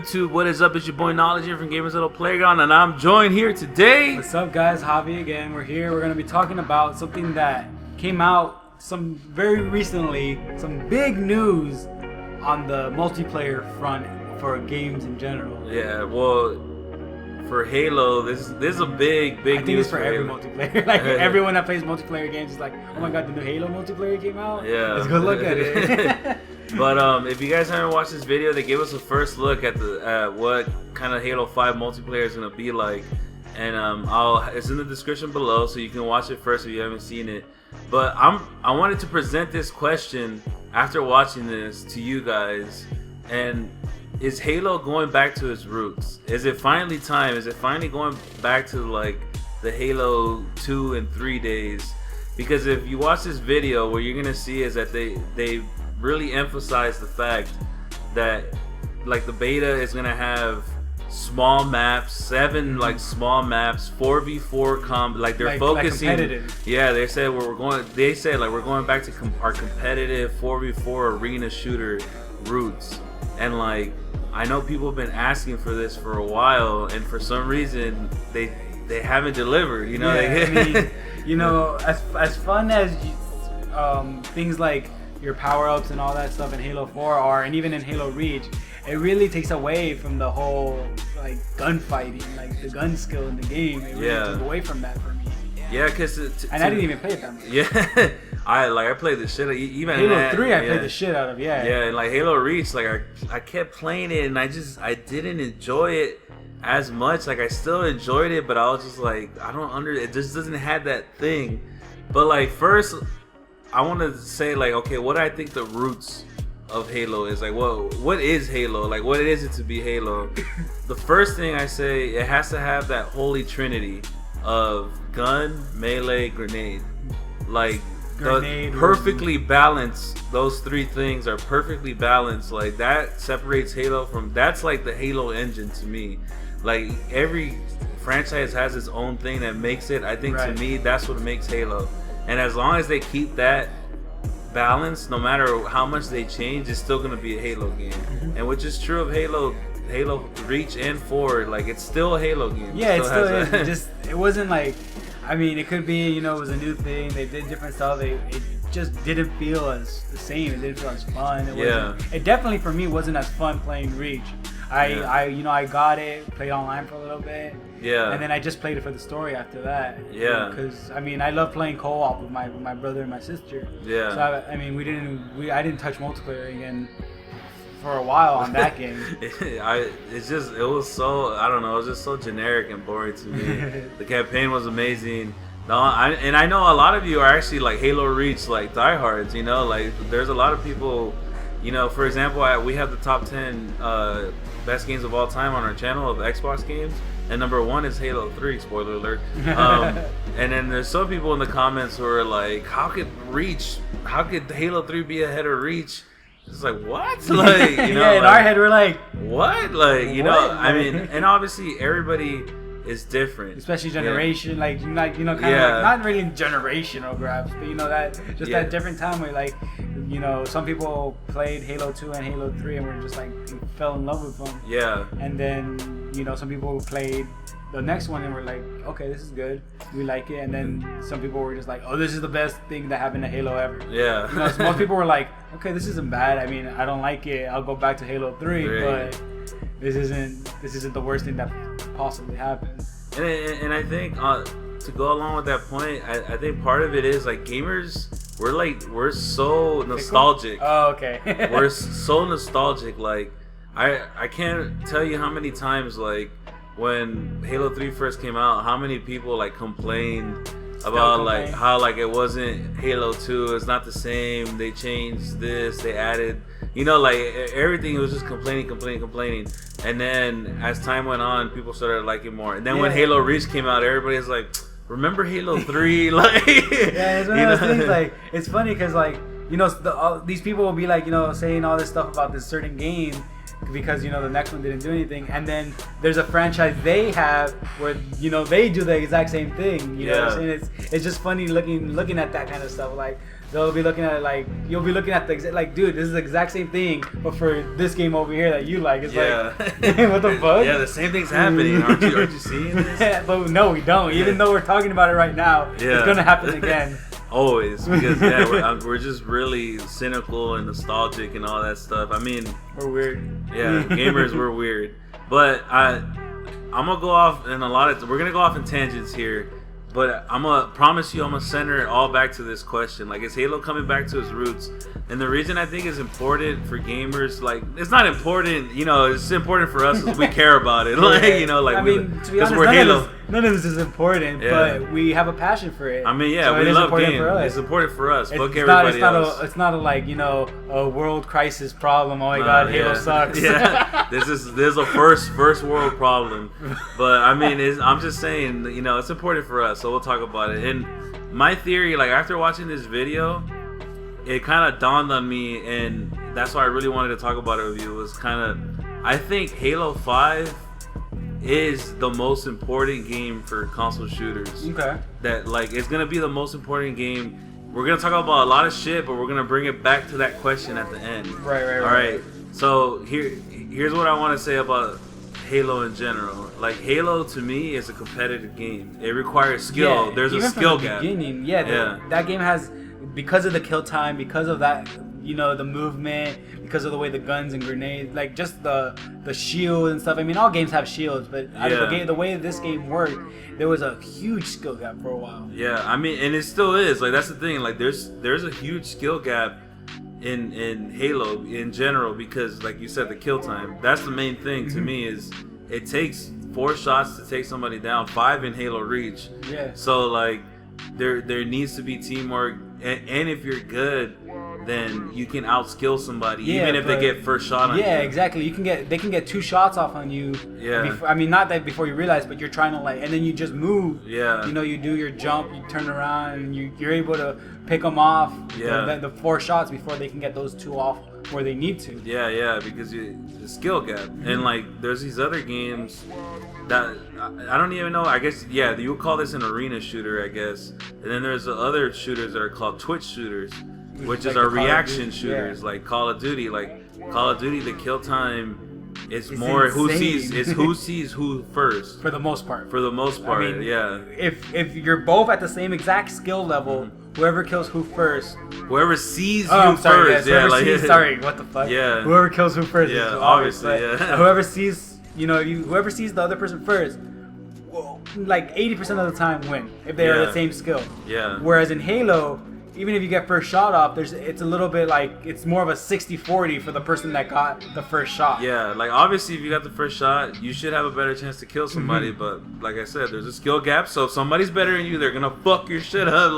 YouTube, what is up? It's your boy Knowledge here from Gamers Little Playground, and I'm joined here today. What's up, guys? Javi again. We're here. We're gonna be talking about something that came out very recently. Some big news on the multiplayer front for games in general. Yeah, well, for Halo, this is a big I think news it's for every multiplayer. Like everyone that plays multiplayer games is like, oh my god, the new Halo multiplayer came out. Yeah, let's go look at it. But if you guys haven't watched this video, they gave us a first look at what kind of Halo 5 multiplayer is gonna be like, and it's in the description below, so you can watch it first if you haven't seen it. But I wanted to present this question after watching this to you guys, and is Halo going back to its roots? Is it finally time? Is it finally going back to like the Halo 2 and 3 days? Because if you watch this video, what you're gonna see is that they really emphasize the fact that like the beta is gonna have small maps, 7 like small maps, 4v4 like they're focusing. Yeah, they said we're going back to our competitive 4v4 arena shooter roots. And like I know people have been asking for this for a while, and for some reason they haven't delivered. You know, I mean, you know, as fun as things like your power-ups and all that stuff in Halo 4 are, and even in Halo Reach, it really takes away from the whole like gunfighting, like the gun skill in the game. It really took away from that for me. Yeah, because I didn't even play it that much. Yeah, I played the shit. Even Halo 3, I played the shit out of. Yeah, and like Halo Reach, like I kept playing it, and I didn't enjoy it as much. Like I still enjoyed it, but I was just like, it just doesn't have that thing. But like first, I want to say like, okay, what I think the roots of Halo is, like what is Halo, like what is it to be Halo? The first thing I say, it has to have that holy trinity of gun, melee, grenade. Like perfectly balanced. Those 3 things are perfectly balanced. Like that separates Halo from, that's like the Halo engine to me. Like every franchise has its own thing that makes it. I think to me that's what makes Halo. And as long as they keep that balance, no matter how much they change, it's still gonna be a Halo game. And which is true of Halo Reach and 4. Like it's still a Halo game. Yeah, it still is. It wasn't like, I mean, it could be, you know, it was a new thing. They did different stuff. It just didn't feel as the same. It didn't feel as fun. It definitely for me wasn't as fun playing Reach. I got it, played online for a little bit. Yeah. And then I just played it for the story after that. Yeah. Because I mean, I love playing co-op with my brother and my sister. Yeah. So I mean, I didn't touch multiplayer again for a while on that game. It was so generic and boring to me. The campaign was amazing. I know a lot of you are actually like Halo Reach like diehards. You know, like there's a lot of people. You know, for example, we have the top 10 best games of all time on our channel of Xbox games, and number 1 is Halo 3. Spoiler alert. And then there's some people in the comments who are like, "How could Halo 3 be ahead of Reach?" It's like, what? Like, you know, in our head we're like, what? Like, you know, I mean, and obviously everybody is different, especially generation. Like, kind of like, not really generational grabs, but you know that different time where like, you know, some people played Halo 2 and Halo 3 and were just like fell in love with them. Yeah. And then, you know, some people played the next one and were like, okay, this is good, we like it. And then some people were just like, oh, this is the best thing that happened to Halo ever. Yeah. You know, so most people were like, okay, this isn't bad. I mean, I don't like it. I'll go back to Halo 3, but this isn't the worst thing that possibly happened. And I think to go along with that point, I think part of it is like gamers, we're so nostalgic. Oh, okay. We're so nostalgic. Like I can't tell you how many times, like when Halo 3 first came out, how many people like complained about like how like it wasn't Halo 2, it's not the same, they changed this, they added, you know, like everything was just complaining. And then as time went on, people started liking more. And then when Halo Reach came out, everybody's like, remember Halo 3? Like, yeah, it's one of those things. Like, it's funny because, like, you know, these people will be like, you know, saying all this stuff about this certain game, because the next one didn't do anything, and then there's a franchise they have where they do the exact same thing. You know what I'm saying? It's just funny looking at that kind of stuff. Like they'll be looking at it like you'll be looking at dude, this is the exact same thing, but for this game over here that you like, it's like what the fuck? Yeah, the same thing's happening. Aren't you seeing this? But no, we don't. Even though we're talking about it right now, it's gonna happen again. Always, because we're just really cynical and nostalgic and all that stuff. I mean, we're weird. Yeah, gamers, we're weird. But I'm gonna go off in we're gonna go off in tangents here. But I'm gonna promise you, I'm gonna center it all back to this question. Like, is Halo coming back to its roots? And the reason I think it's important for gamers, like, it's not important, it's important for us because we care about it. Like, I mean, to be honest, we're Halo. None of this is important, but we have a passion for it. I mean, so we love games. It's important for us. Fuck everybody else. It's not a world crisis problem. Oh my God, Halo sucks. Yeah, this is a first world problem. But I mean, I'm just saying, it's important for us. So we'll talk about it. And my theory, like after watching this video, it kind of dawned on me, and that's why I really wanted to talk about it with you. Was I think Halo 5 is the most important game for console shooters. Okay. That it's gonna be the most important game. We're gonna talk about a lot of shit, but we're gonna bring it back to that question at the end. Right. All right. So here's what I want to say about Halo in general. Like, Halo to me is a competitive game. It requires skill. There's a skill gap. Beginning, that game has, because of the kill time, because of that, the movement, because of the way the guns and grenades, like just the shield and stuff. I mean, all games have shields, but the way this game worked, there was a huge skill gap for a while. Yeah, I mean, and it still is. Like, that's the thing. Like, there's a huge skill gap in Halo in general, because like you said, the kill time, that's the main thing to me. Is it takes 4 shots to take somebody down, 5 in Halo Reach. So like there needs to be teamwork, and if you're good, then you can outskill somebody, even if they get first shot on you. Exactly. They can get 2 shots off on you. I mean, not that before you realize, but you're trying to and then you just move. You do your jump, you turn around, and you're able to pick them off. The 4 shots before they can get those 2 off where they need to. Because the skill gap. And like, there's these other games that I don't even know. I guess you would call this an arena shooter, I guess. And then there's the other shooters that are called Twitch shooters, which is our reaction shooters, like Call of Duty. Like Call of Duty, the kill time is more insane. who sees who first. For the most part. I mean, if you're both at the same exact skill level, whoever kills who first. Whoever sees you first. Sorry, what the fuck? Whoever kills who first. Obviously. Whoever sees, whoever sees the other person first, well, like 80% of the time win if they are the same skill. Whereas in Halo, even if you get first shot off, it's a little bit like, it's more of a 60-40 for the person that got the first shot. Like obviously if you got the first shot, you should have a better chance to kill somebody, but like I said, there's a skill gap, so if somebody's better than you, they're gonna fuck your shit up,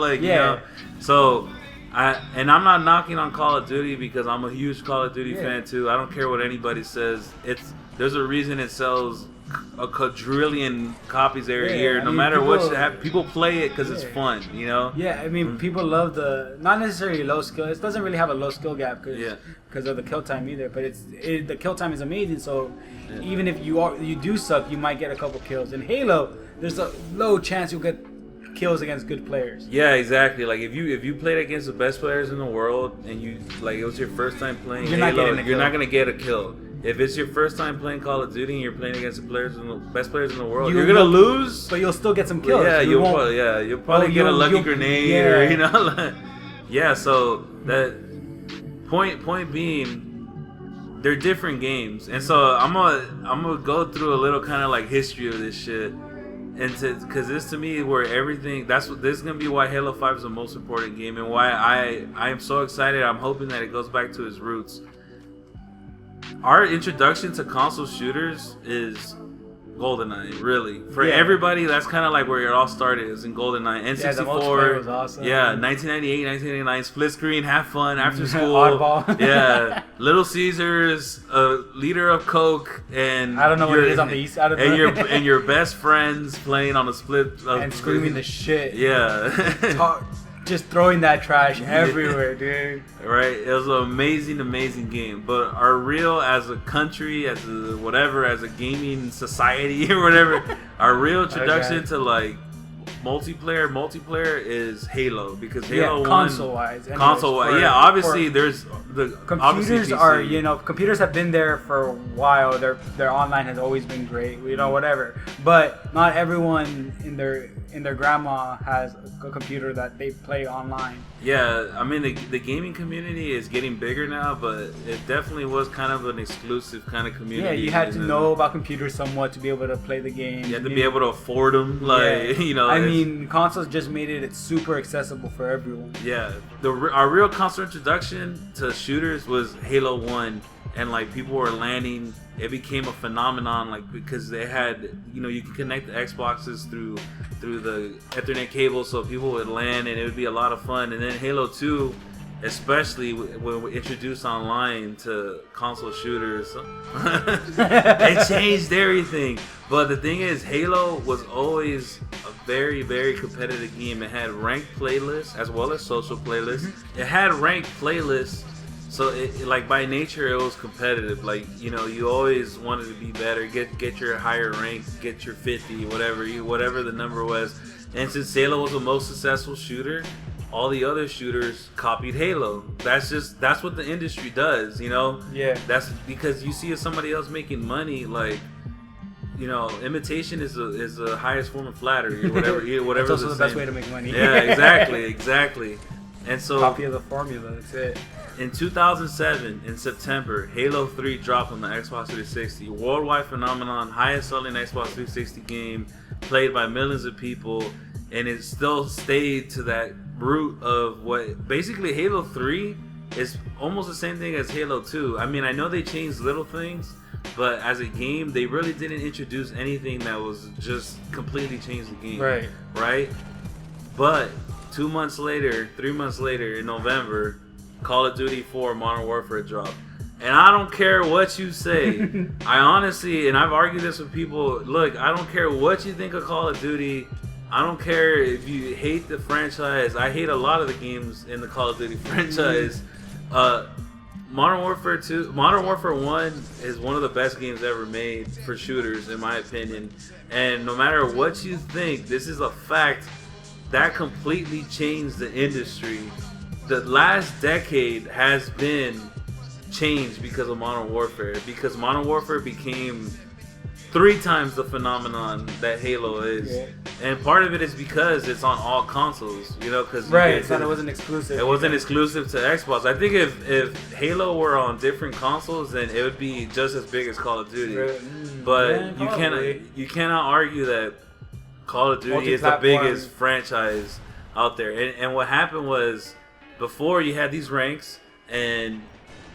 So I'm not knocking on Call of Duty, because I'm a huge Call of Duty fan too. I don't care what anybody says. There's a reason it sells a quadrillion copies every year. No matter what, people play it because it's fun, I mean, people love not necessarily low skill. It doesn't really have a low skill gap because of the kill time either. But the kill time is amazing. So even if you do suck, you might get a couple kills. In Halo, there's a low chance you'll get kills against good players. Exactly. Like if you played against the best players in the world, and it was your first time playing Halo, you're not gonna get a kill. If it's your first time playing Call of Duty and you're playing against the best players in the world, you're gonna lose, but you'll still get some kills. You'll probably get a lucky grenade, or So that point being, they're different games, and so I'm gonna go through a little kind of like history of this shit, and because this to me where everything this is gonna be why Halo 5 is the most important game, and why I am so excited. I'm hoping that it goes back to its roots. Our introduction to console shooters is GoldenEye, really. For everybody, that's kind of like where it all started, is in GoldenEye. N64, the multiplayer was awesome. 1998, 1999, split screen, have fun, after school. Oddball. Little Caesars, a liter of Coke, and I don't know what it is on the east side of and your best friends playing on a split. And screaming the shit. just throwing that trash everywhere, dude. Right, it was an amazing game. But our real, as a country, as a whatever, as a gaming society or whatever, our real introduction to like multiplayer is Halo, because Halo console wise, obviously there's the computers are, you know, computers have been there for a while. Their online has always been great, you know, whatever. But not everyone in their grandma has a computer that they play online. Yeah, I mean the gaming community is getting bigger now, but it definitely was kind of an exclusive kind of community. Yeah, you had to know about computers somewhat to be able to play the game. You had to be able to afford them, like you know. I mean, consoles just made it super accessible for everyone. Yeah, our real console introduction to shooters was Halo 1, and like people were landing. It became a phenomenon, like because they had, you know, you could connect the Xboxes through the Ethernet cable, so people would land and it would be a lot of fun. And then Halo 2, especially when we introduced online to console shooters, it changed everything. But the thing is, Halo was always a very, very competitive game. It had ranked playlists as well as social playlists. It had ranked playlists. So it like by nature it was competitive. Like, you know, you always wanted to be better, get your higher rank, get your 50, whatever the number was. And since Halo was the most successful shooter, all the other shooters copied Halo. That's what the industry does, you know? Yeah. That's because you see somebody else making money, like, you know, imitation is the highest form of flattery, or whatever. That's also the best way to make money. Yeah, exactly. And so copy of the formula. That's it. In 2007, in September, Halo 3 dropped on the Xbox 360. Worldwide phenomenon, highest selling Xbox 360 game, played by millions of people, and it still stayed to that root of what basically Halo 3 is almost the same thing as Halo 2. I mean, I know they changed little things, but as a game, they really didn't introduce anything that was just completely changed the game. Right? But 3 months later, in November, Call of Duty 4 Modern Warfare dropped. And I don't care what you say. I honestly, and I've argued this with people, look, I don't care what you think of Call of Duty. I don't care if you hate the franchise. I hate a lot of the games in the Call of Duty franchise. Modern Warfare 1 is one of the best games ever made for shooters, in my opinion. And no matter what you think, this is a fact that completely changed the industry. The last decade has been changed because of Modern Warfare. Because Modern Warfare became 3 times the phenomenon that Halo is. Yeah. And part of it is because it's on all consoles, you know, because it wasn't exclusive. It wasn't exclusive to Xbox. I think if Halo were on different consoles, then it would be just as big as Call of Duty. But you cannot argue that Call of Duty is the biggest franchise out there. And what happened was, before you had these ranks, and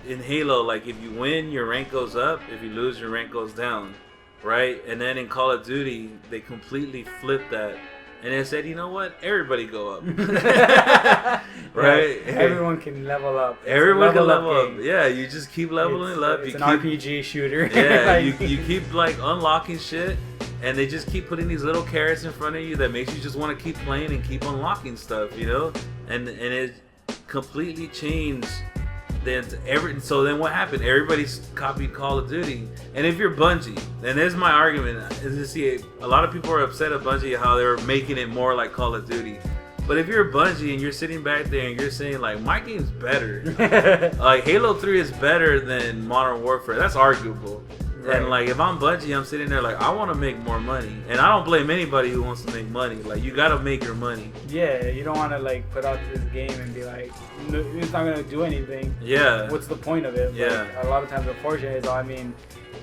in Halo, like if you win, your rank goes up. If you lose, your rank goes down, right? And then in Call of Duty, they completely flipped that, and they said, you know what? Everybody go up, right? Yeah, everyone can level up. Everyone can level up. Yeah, you just keep leveling up. It's an RPG shooter. Yeah, you keep like unlocking shit. And they just keep putting these little carrots in front of you that makes you just want to keep playing and keep unlocking stuff, you know? And it completely changed. So then what happened? Everybody copied Call of Duty. And if you're Bungie, and there's my argument, is to see a lot of people are upset at Bungie how they're making it more like Call of Duty. But if you're Bungie and you're sitting back there and you're saying like, my game's better, like Halo 3 is better than Modern Warfare, that's arguable. Right. And like if I'm Bungie, I'm sitting there like, I want to make more money, and I don't blame anybody who wants to make money. Like, you gotta make your money. Yeah, you don't want to like put out this game and be like, it's not gonna do anything. Yeah. What's the point of it? Yeah. Like, a lot of times, unfortunately, I mean,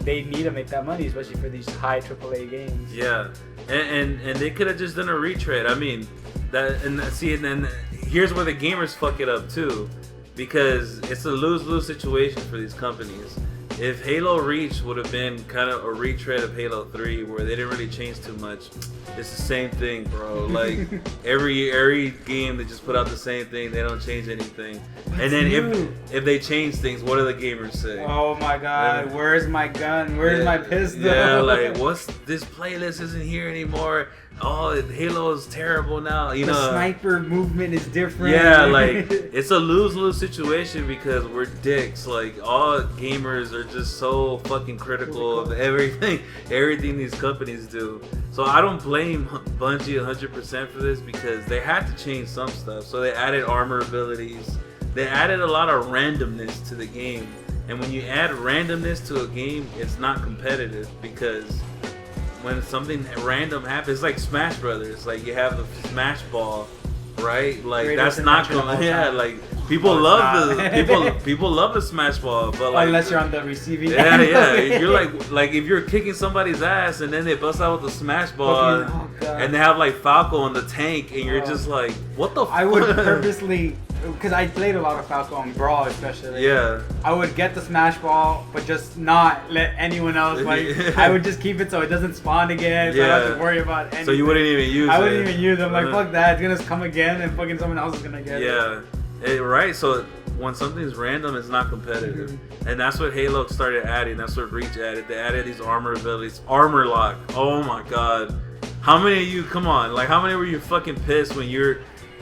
they need to make that money, especially for these high AAA games. Yeah, and they could have just done a retread. I mean, and then here's where the gamers fuck it up too, because it's a lose-lose situation for these companies. If Halo Reach would have been kind of a retread of Halo 3, where they didn't really change too much, it's the same thing, bro. Like every game they just put out the same thing. They don't change anything. And then if they change things, what do the gamers say? Oh my God, where's my gun? Where's my pistol? Yeah, like what's this playlist isn't here anymore. oh, Halo is terrible now. You the know, sniper movement is different. Yeah, like it's a lose-lose situation because we're dicks. Like all gamers are just so fucking critical of everything these companies do. So I don't blame Bungie 100% for this because they had to change some stuff. So they added armor abilities. They added a lot of randomness to the game. And when you add randomness to a game, it's not competitive because when something random happens, it's like Smash Brothers. Like you have the Smash Ball, right? Like Greatest that's not going. Yeah, like people love people love the Smash Ball, but like unless you're on the receiving end. Yeah. You're like if you're kicking somebody's ass and then they bust out with the Smash Ball and they have like Falco on the tank and you're just like, what the? I would purposely. Because I played a lot of Falco on Brawl, especially. Yeah. I would get the Smash Ball, but just not let anyone else. Like, I would just keep it so it doesn't spawn again. So I don't have to worry about anything. So you wouldn't even use it. I wouldn't even use it. I'm like, fuck that. It's gonna come again, and fucking someone else is gonna get it. Yeah. Right. So when something's random, it's not competitive, and that's what Halo started adding. That's what Reach added. They added these armor abilities. Armor lock. Oh my god. How many of you? Come on. Like, how many were you fucking pissed when you're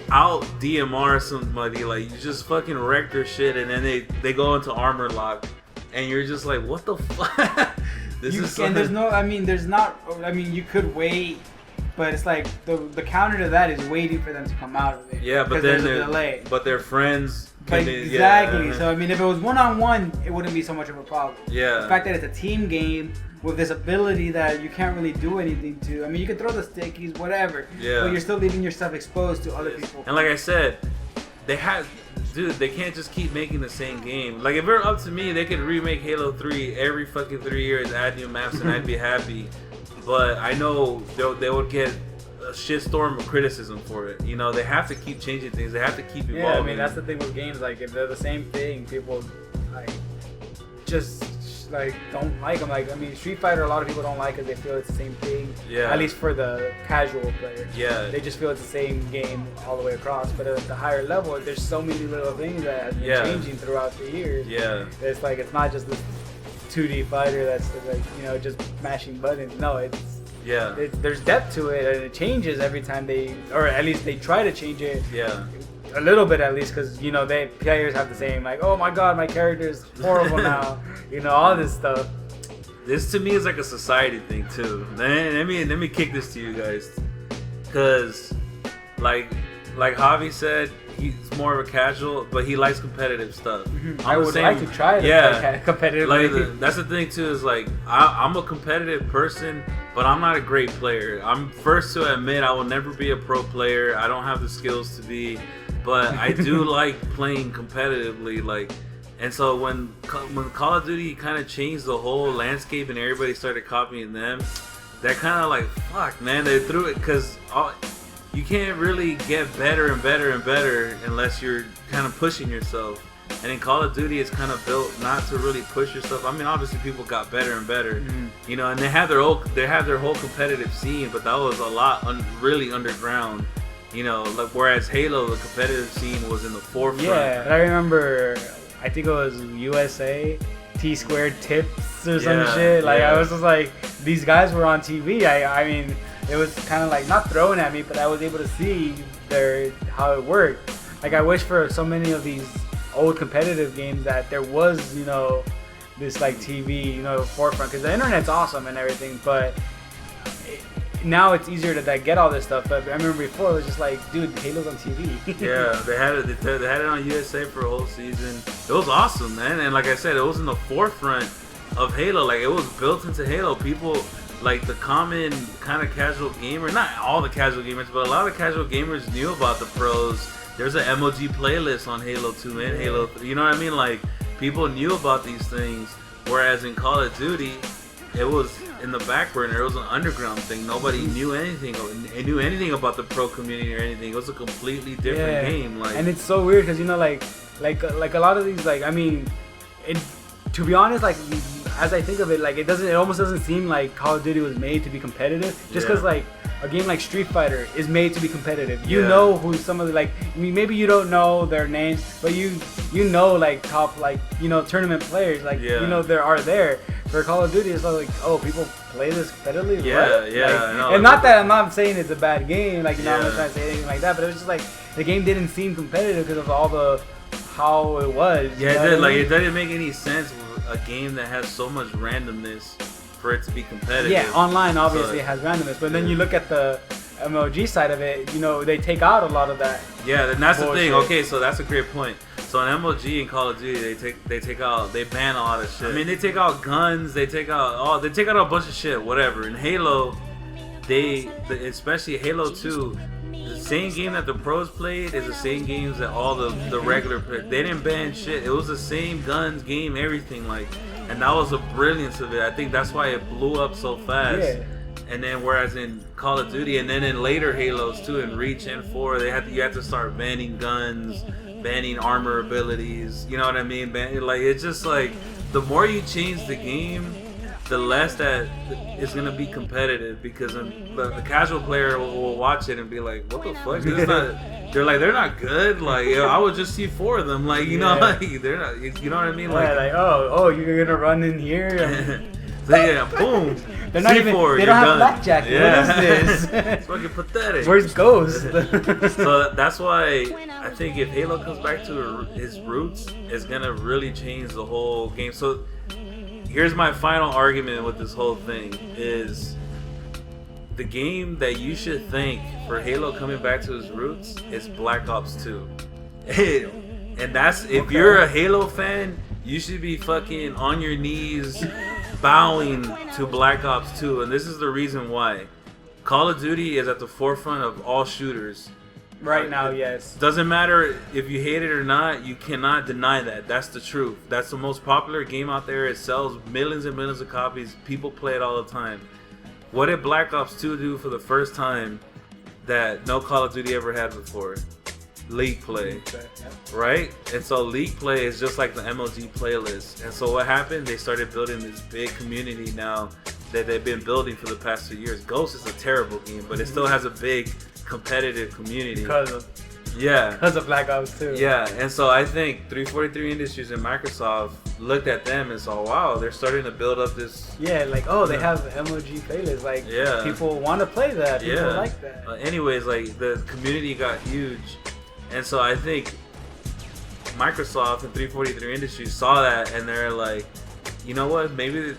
out DMR somebody, like you just fucking wreck their shit and then they go into armor lock and you're just like, what the fuck? There's no, you could wait, but it's like the counter to that is waiting for them to come out of it. Yeah, but then there's a delay. But they're friends. Exactly. So I mean, if it was 1-on-1, it wouldn't be so much of a problem. Yeah. The fact that it's a team game with this ability that you can't really do anything to. I mean, you can throw the stickies, whatever. Yeah. But you're still leaving yourself exposed to other people. And like I said, they can't just keep making the same game. Like if it were up to me, they could remake Halo 3 every fucking 3 years, add new maps, and I'd be happy. But I know they would get a shitstorm of criticism for it. You know, they have to keep changing things. They have to keep evolving. Yeah, I mean that's the thing with games. Like if they're the same thing, people like just like don't like them. Like I mean, Street Fighter, a lot of people don't like because they feel it's the same thing. Yeah. At least for the casual player. Yeah. They just feel it's the same game all the way across. But at the higher level, there's so many little things that have been changing throughout the years. Yeah. It's like it's not just this 2D fighter that's like just mashing buttons. No, it's there's depth to it and it changes every time or at least they try to change it. Yeah. A little bit at least, because they players have the same like, oh my god, my character is horrible now, all this stuff. This to me is like a society thing too. Let me kick this to you guys, because like Javi said, he's more of a casual, but he likes competitive stuff. I would like to try it competitive. Like that's the thing too, is like I'm a competitive person, but I'm not a great player. I'm first to admit I will never be a pro player. I don't have the skills to be. But I do like playing competitively, like, and so when Call of Duty kind of changed the whole landscape and everybody started copying them, that kind of like, fuck, man, they threw it, because you can't really get better and better and better unless you're kind of pushing yourself. And in Call of Duty, it's kind of built not to really push yourself. I mean, obviously people got better and better, and they have their whole competitive scene, but that was a lot really underground. Like whereas Halo, the competitive scene was in the forefront. Yeah, I remember. I think it was USA T-Squared Tips or some shit. Like I was just like, these guys were on TV. I mean, it was kind of like not thrown at me, but I was able to see how it worked. Like I wish for so many of these old competitive games that there was this like TV forefront, because the internet's awesome and everything, but. Now it's easier to get all this stuff, but I remember before it was just like, dude, Halo's on TV. Yeah, they had it on USA for a whole season. It was awesome, man, and like I said, it was in the forefront of Halo. Like it was built into Halo. People like the common kind of casual gamer, not all the casual gamers, but a lot of casual gamers knew about the pros. There's an MOG playlist on Halo 2 and Halo 3. You know what I mean? Like people knew about these things, whereas in Call of Duty, it was in the back burner. It was an underground thing. Nobody knew anything about the pro community or anything. It was a completely different game. Like, and it's so weird because like a lot of these, like, I mean, to be honest, like as I think of it, like it almost doesn't seem like Call of Duty was made to be competitive, just because like a game like Street Fighter is made to be competitive. You know who some of the, like, I mean, maybe you don't know their names, but you know like top, like, tournament players, like there are there. for Call of Duty, it's like, oh, people play this competitively. Yeah, what? yeah. Like, I know, and not that I'm not saying it's a bad game, like, you know, I'm not Yeah. trying to say anything like that, but it was just like the game didn't seem competitive because of all the how it was. Yeah, you know it did. what I Like, mean? it doesn't make any sense with a game that has so much randomness for it to be competitive. Yeah, online obviously So, has randomness, but then you look at the MLG side of it, you know, they take out a lot of that. yeah, and that's the thing. Bullshit. Okay, so that's a great point. So in MLG and Call of Duty, they ban a lot of shit. I mean, they take out guns, they take out a bunch of shit, whatever. In Halo, especially Halo 2, the same game that the pros played is the same games that all the regular players. They didn't ban shit. It was the same guns, game, everything, like, and that was the brilliance of it. I think that's why it blew up so fast. Yeah. And then whereas in Call of Duty and then in later Halos too, in Reach and 4, you had to start banning guns, banning armor abilities. You know what I mean? Like, it's just like the more you change the game, the less that it's gonna be competitive, because the casual player will watch it and be like, "What the fuck? This is not." They're not good. Like, I would just see 4 of them. Like, you know, like, they're not. You know what I mean? Yeah, like oh, you're gonna run in here. Yeah, boom. They're not even. C4, They you're don't have done. blackjack. Yeah. What is this? It's fucking pathetic. Where's Ghost? So that's why I think if Halo comes back to his roots, it's gonna really change the whole game. So here's my final argument with this whole thing: is the game that you should thank for Halo coming back to his roots is Black Ops 2. And that's, if you're a Halo fan, you should be fucking on your knees bowing to Black Ops 2. And this is the reason why. Call of Duty is at the forefront of all shooters. Right now, yes. Doesn't matter if you hate it or not, you cannot deny that. That's the truth. That's the most popular game out there. It sells millions and millions of copies. People play it all the time. What did Black Ops 2 do for the first time that no Call of Duty ever had before? League play, right? And so League play is just like the MLG playlist. And so what happened? They started building this big community now that they've been building for the past 2 years. Ghost is a terrible game, but it still has a big competitive community. Because of Black Ops 2. Yeah, and so I think 343 Industries and Microsoft looked at them and saw, wow, they're starting to build up this. Yeah, like, oh, they have MLG playlists. Like, Yeah. people want to play that. People Yeah. like that. Anyways, like, the community got huge. And so I think Microsoft and 343 Industries saw that, and they're like, you know what? Maybe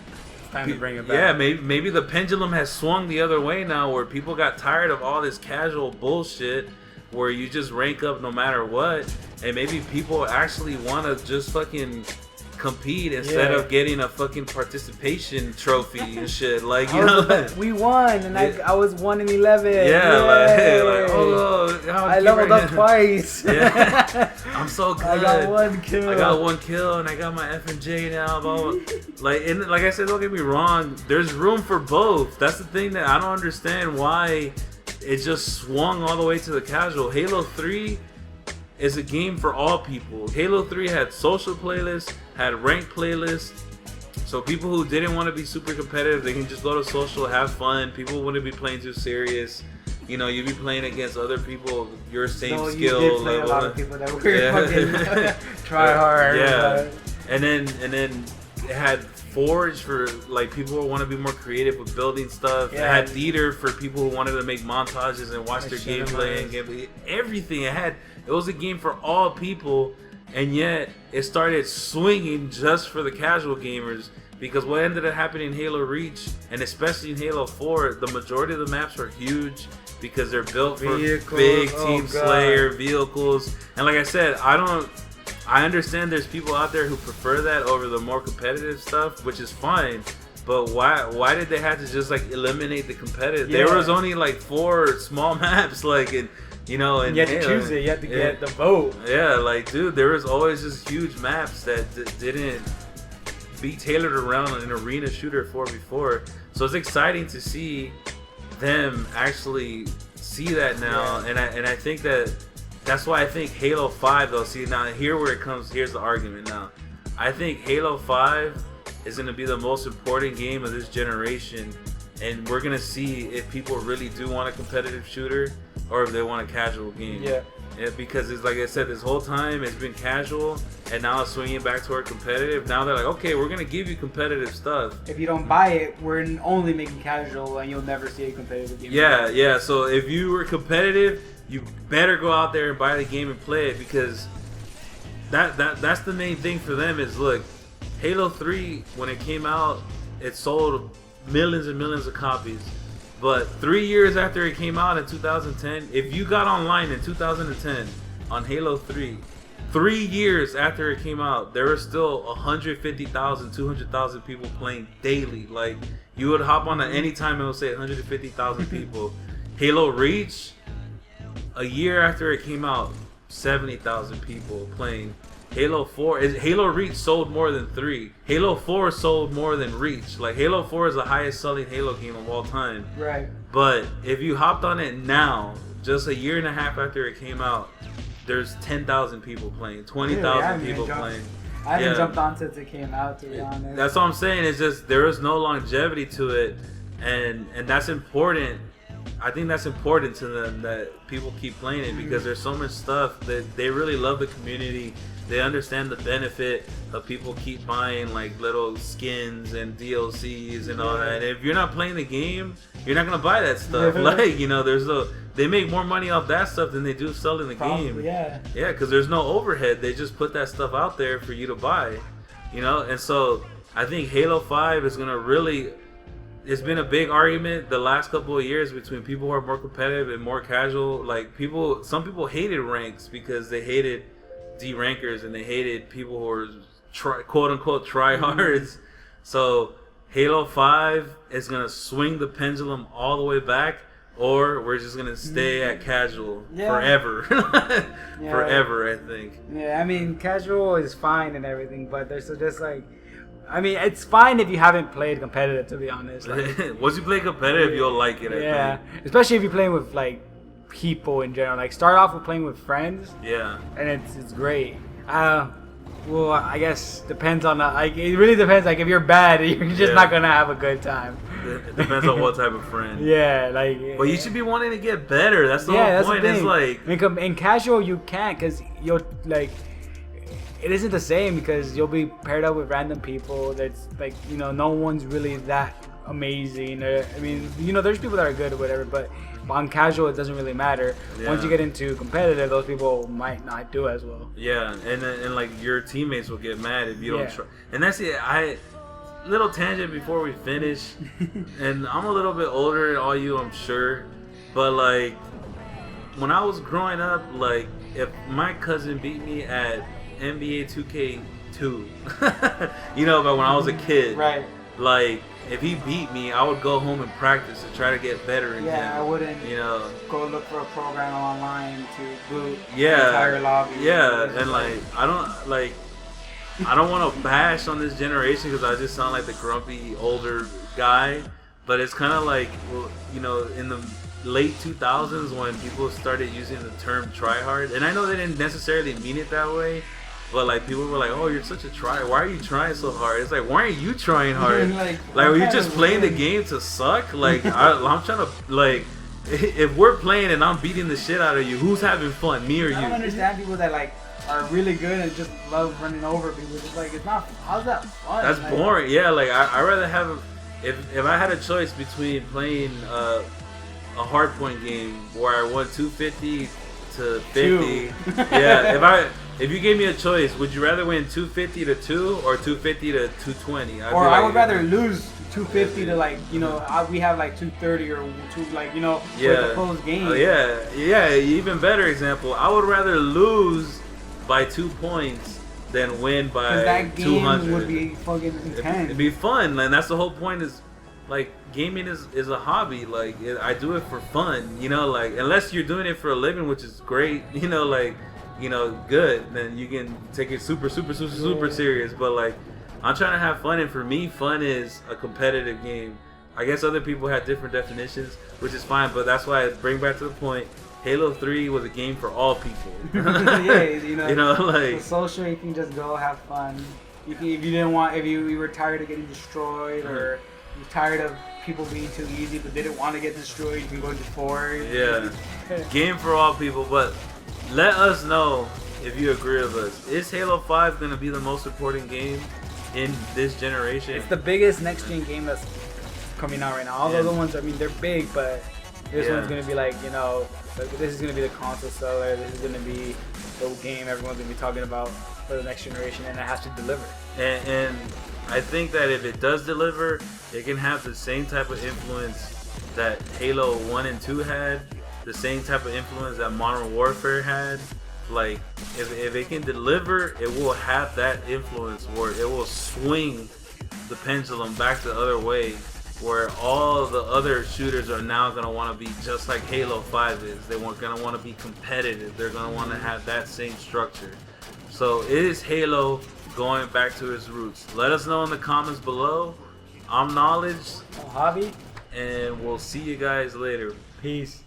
Time to bring it back. yeah, maybe the pendulum has swung the other way now, where people got tired of all this casual bullshit where you just rank up no matter what, and maybe people actually want to just fucking compete instead of getting a fucking participation trophy and shit. Like, you know, we won, and I was 1-11. yeah, like oh, I leveled up twice. Yeah, I'm so good. I got 1 kill. I got 1 kill, and I got my F&J now. Blah, blah. Like I said, don't get me wrong. There's room for both. That's the thing that I don't understand, why it just swung all the way to the casual. Halo 3 is a game for all people. Halo 3 had social playlists, had ranked playlists. So people who didn't want to be super competitive, they can just go to social, have fun. People wouldn't be playing too serious. You know, you'd be playing against other people your same skill you did play level. a lot of people that were fucking try hard. Yeah. And then it had Forge for like people who want to be more creative with building stuff. Yeah. It had Theater for people who wanted to make montages and watch their gameplay and everything. It was a game for all people, and yet it started swinging just for the casual gamers, because what ended up happening in Halo Reach, and especially in Halo 4, the majority of the maps are huge because they're built for big team slayer vehicles. And like I said, I understand there's people out there who prefer that over the more competitive stuff, which is fine. But why did they have to just like eliminate the competitive? Yeah. There was only like 4 small maps, like, and you know, and you had to choose it. You had to get the vote. Yeah, like, dude, there was always just huge maps that didn't be tailored around an arena shooter before. So it's exciting to see them actually see that now, and I think that's why I think Halo 5 though. See, now here's the argument now. I think Halo 5 is going to be the most important game of this generation, and we're going to see if people really do want a competitive shooter or if they want a casual game. Yeah. Yeah, because it's like I said, this whole time it's been casual, and now it's swinging back toward competitive. Now they're like, okay, we're gonna give you competitive stuff. If you don't buy it, we're only making casual, and you'll never see a competitive game. Yeah. So if you were competitive, you better go out there and buy the game and play it, because that's the main thing for them. Is look, Halo 3 when it came out, it sold millions and millions of copies. But 3 years after it came out in 2010, if you got online in 2010 on Halo 3, 3 years after it came out, there were still 150,000, 200,000 people playing daily. Like, you would hop on at any time and it would say 150,000 people. Halo Reach, a year after it came out, 70,000 people playing. Halo Reach sold more than 3. Halo 4 sold more than Reach. Like, Halo 4 is the highest selling Halo game of all time. Right. But if you hopped on it now, just a year and a half after it came out, there's 10,000 people playing, 20,000 people playing. I haven't jumped on since it came out, to be honest. That's what I'm saying. It's just there is no longevity to it, and that's important. I think that's important to them, that people keep playing it, because there's so much stuff that they really love the community. They understand the benefit of people keep buying like little skins and DLCs and all that. And if you're not playing the game, you're not gonna buy that stuff. Like, you know, they make more money off that stuff than they do selling the game. Yeah, because there's no overhead. They just put that stuff out there for you to buy. You know, and so I think Halo 5 is gonna really. It's been a big argument the last couple of years between people who are more competitive and more casual. Like, some people hated ranks because they hated D-rankers and they hated people who were quote-unquote tryhards. So Halo 5 is going to swing the pendulum all the way back, or we're just going to stay at casual forever. Forever, I think. Yeah, I mean, casual is fine and everything, but there's just like... I mean, it's fine if you haven't played competitive, to be honest. Like, once you play competitive, you'll like it, I think. Especially if you're playing with, like, people in general. Like, start off with playing with friends. Yeah. And it's great. Well, I guess depends on like, it really depends. Like, if you're bad, you're just not gonna have a good time. It depends on what type of friend. Yeah, like. But you should be wanting to get better. That's the whole point. It's like in casual you can't, because you'll like. It isn't the same, because you'll be paired up with random people. That's like, you know, no one's really that amazing. I mean, you know, there's people that are good or whatever, but on casual it doesn't really matter. Once you get into competitive, those people might not do as well. Yeah, and like your teammates will get mad if you don't try. And that's it. Little tangent before we finish. And I'm a little bit older than all you, I'm sure, but like when I was growing up, like if my cousin beat me at NBA 2K2, you know, but when I was a kid, right? Like, if he beat me, I would go home and practice to try to get better again. Yeah, I wouldn't, you know, go look for a program online to boot the entire lobby. Yeah, and like, I don't want to bash on this generation because I just sound like the grumpy older guy, but it's kind of like, well, you know, in the late 2000s when people started using the term tryhard, and I know they didn't necessarily mean it that way, but like people were like, "Oh, you're such a try. Why are you trying so hard?" It's like, why aren't you trying hard? like are you just playing the game to suck? Like I'm trying to, like, if we're playing and I'm beating the shit out of you, who's having fun, me or you? I don't understand people that like are really good and just love running over people. It's like, it's not. How's that fun? That's like, boring. Yeah, like I rather have if I had a choice between playing a hardpoint game where I won 250 to 50. Yeah, if you gave me a choice, would you rather win 250 to 2 or 250 to 220? I would rather lose 250 to, like, you know, we have like 230 or 2, like, you know, with a close game. Yeah, even better example. I would rather lose by 2 points than win by that game 200. Would be fucking intense. It'd be fun, and that's the whole point. Is like, gaming is a hobby. Like, I do it for fun, you know, like, unless you're doing it for a living, which is great, you know, like, you know, good, then you can take it super serious. But like, I'm trying to have fun, and for me, fun is a competitive game. I guess other people have different definitions, which is fine, but that's why I bring back to the point, Halo 3 was a game for all people. Yeah, you know, like, social, you can just go have fun. If you didn't want, if you were tired of getting destroyed, or you're tired of people being too easy but didn't want to get destroyed, you can go to 4. Yeah, game for all people. But let us know if you agree with us. Is Halo 5 gonna be the most important game in this generation? It's the biggest next gen game that's coming out right now. All the other ones, I mean, they're big, but this one's gonna be like, you know, this is gonna be the console seller. This is gonna be the game everyone's gonna be talking about for the next generation, and it has to deliver. And I think that if it does deliver, it can have the same type of influence that Halo 1 and 2 had, the same type of influence that Modern Warfare had. Like, if it can deliver, it will have that influence where it will swing the pendulum back the other way, where all the other shooters are now going to want to be just like Halo 5 is. They're going to want to be competitive. They're going to want to have that same structure. So is Halo going back to its roots? Let us know in the comments below. I'm Knowledge. I'm Javi. And we'll see you guys later. Peace.